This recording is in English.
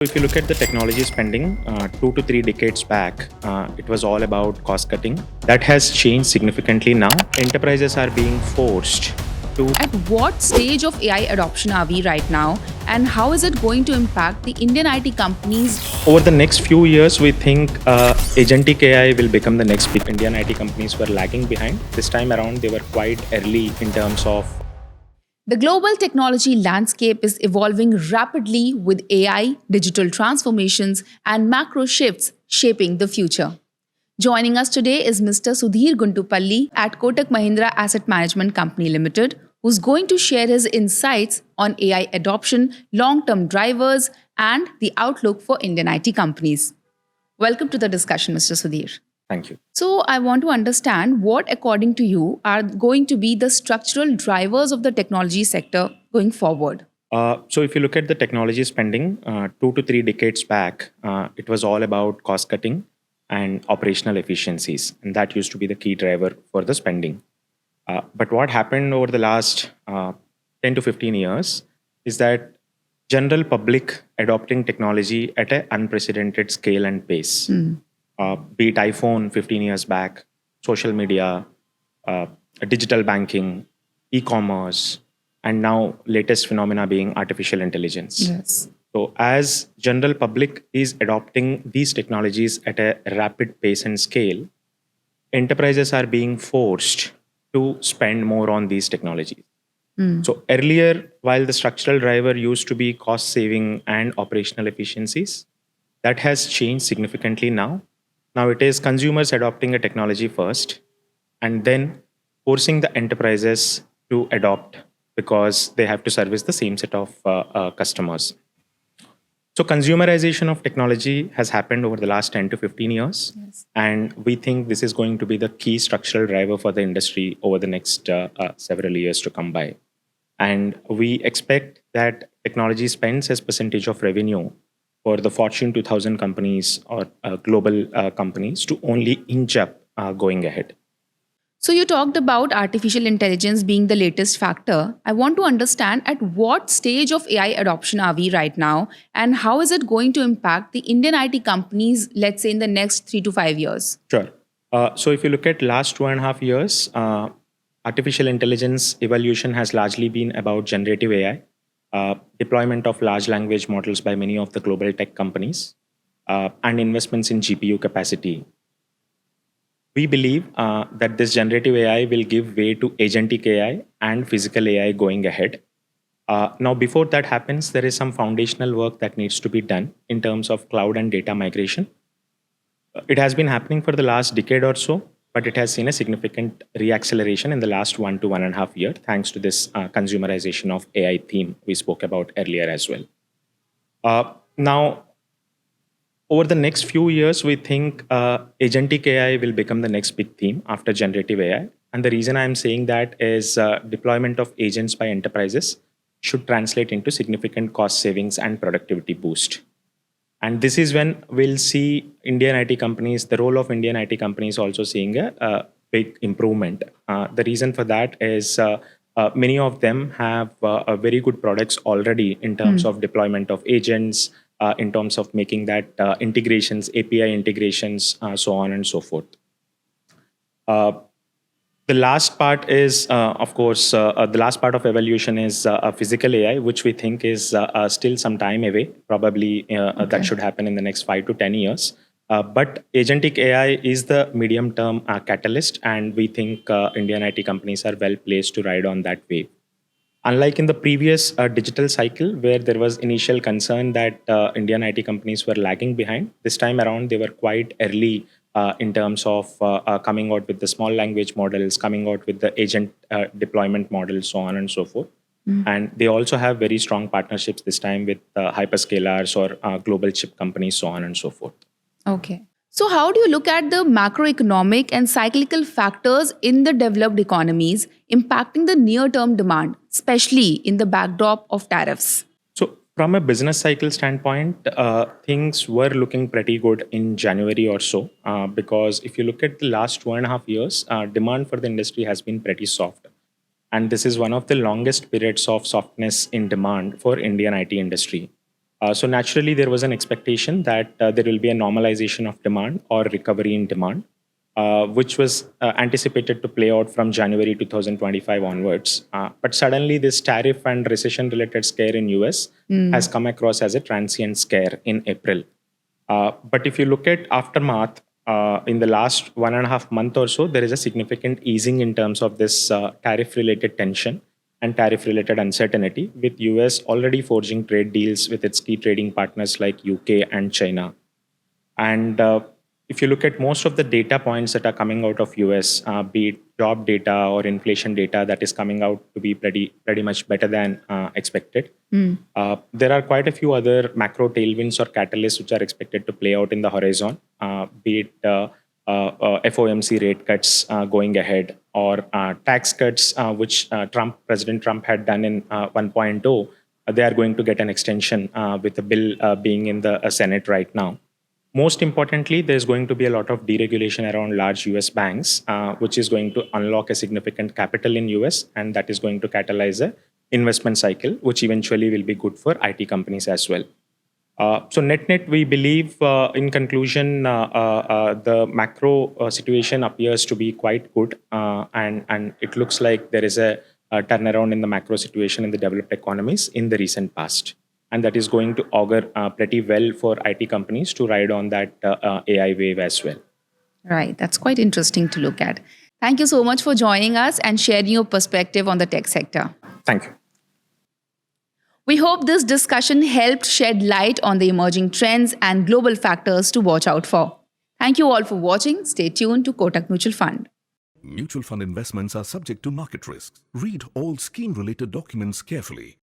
If you look at the technology spending 2 to 3 decades back, it was all about cost cutting. That has changed significantly now. Enterprises are being forced to. At what stage of AI adoption are we right now, and how is it going to impact the Indian IT companies? Over the next few years, we think agentic AI will become the next big. Indian IT companies were lagging behind. This time around, they were quite early in terms of. The global technology landscape is evolving rapidly with AI, digital transformations, and macro shifts shaping the future. Joining us today is Mr. Sudheer Guntupalli at Kotak Mahindra Asset Management Company Limited, who's going to share his insights on AI adoption, long term drivers, and the outlook for Indian IT companies. Welcome to the discussion, Mr. Sudhir. Thank you. So, I want to understand what, according to you, are going to be the structural drivers of the technology sector going forward. So, if you look at the technology spending 2 to 3 decades back, it was all about cost cutting and operational efficiencies, and that used to be the key driver for the spending. But what happened over the last 10 to 15 years is that general public adopting technology at an unprecedented scale and pace. Be it iPhone 15 years back, social media, uh, digital banking, e-commerce, and now latest phenomena being artificial intelligence. Yes. So as general public is adopting these technologies at a rapid pace and scale, enterprises are being forced to spend more on these technologies. So earlier, while the structural driver used to be cost saving and operational efficiencies, that has changed significantly now. Now it is consumers adopting a technology first and then forcing the enterprises to adopt because they have to service the same set of customers. So consumerization of technology has happened over the last 10 to 15 years. Yes. And we think this is going to be the key structural driver for the industry over the next several years to come by. And we expect that technology spends as percentage of revenue for the Fortune 2000 companies or global companies to only inch up going ahead. So, you talked about artificial intelligence being the latest factor. I want to understand at what stage of AI adoption are we right now, and how is it going to impact the Indian IT companies, let's say, in the next 3 to 5 years? Sure. So if you look at last 2.5 years, artificial intelligence evolution has largely been about generative AI, deployment of large language models by many of the global tech companies, and investments in GPU capacity. We believe that this generative AI will give way to agentic AI and physical AI going ahead. Now, before that happens, there is some foundational work that needs to be done in terms of cloud and data migration. It has been happening for the last decade or so, but it has seen a significant reacceleration in the last 1 to 1.5 years, thanks to this consumerization of AI theme we spoke about earlier as well. Now, over the next few years, we think agentic AI will become the next big theme after generative AI. And the reason I'm saying that is deployment of agents by enterprises should translate into significant cost savings and productivity boost. And this is when we'll see Indian IT companies, the role of Indian IT companies also seeing a big improvement. The reason for that is many of them have very good products already in terms of deployment of agents, in terms of making that integrations, API integrations, so on and so forth. The last part is, of course, the last part of evolution is physical AI, which we think is still some time away. Probably that should happen in the next 5 to 10 years. But agentic AI is the medium-term catalyst, and we think Indian IT companies are well placed to ride on that wave. Unlike in the previous digital cycle, where there was initial concern that Indian IT companies were lagging behind, this time around they were quite early in terms of coming out with the small language models, coming out with the agent deployment models, so on and so forth. And they also have very strong partnerships this time with hyperscalers or global chip companies, so on and so forth. Okay. So, how do you look at the macroeconomic and cyclical factors in the developed economies impacting the near term demand, especially in the backdrop of tariffs? So, from a business cycle standpoint, things were looking pretty good in January or so, because if you look at the last 2.5 years, demand for the industry has been pretty soft. And this is one of the longest periods of softness in demand for Indian IT industry. So naturally, there was an expectation that there will be a normalization of demand or recovery in demand, which was anticipated to play out from January 2025 onwards. But suddenly, this tariff and recession-related scare in US has come across as a transient scare in April. But if you look at aftermath, in the last 1.5 months or so, there is a significant easing in terms of this tariff-related tension and tariff-related uncertainty, with US already forging trade deals with its key trading partners like UK and China. And if you look at most of the data points that are coming out of US, be it job data or inflation data, that is coming out to be pretty much better than expected. There are quite a few other macro tailwinds or catalysts which are expected to play out in the horizon, be it FOMC rate cuts going ahead, or tax cuts, which President Trump had done in 1.0. They are going to get an extension with the bill being in the Senate right now. Most importantly, there's going to be a lot of deregulation around large US banks, which is going to unlock a significant capital in US, and that is going to catalyze a investment cycle, which eventually will be good for IT companies as well. So net, we believe, in conclusion, the macro situation appears to be quite good, and it looks like there is a turnaround in the macro situation in the developed economies in the recent past. And that is going to augur pretty well for IT companies to ride on that AI wave as well. Right. That's quite interesting to look at. Thank you so much for joining us and sharing your perspective on the tech sector. Thank you. We hope this discussion helped shed light on the emerging trends and global factors to watch out for. Thank you all for watching. Stay tuned to Kotak Mutual Fund. Mutual fund investments are subject to market risks. Read all scheme-related documents carefully.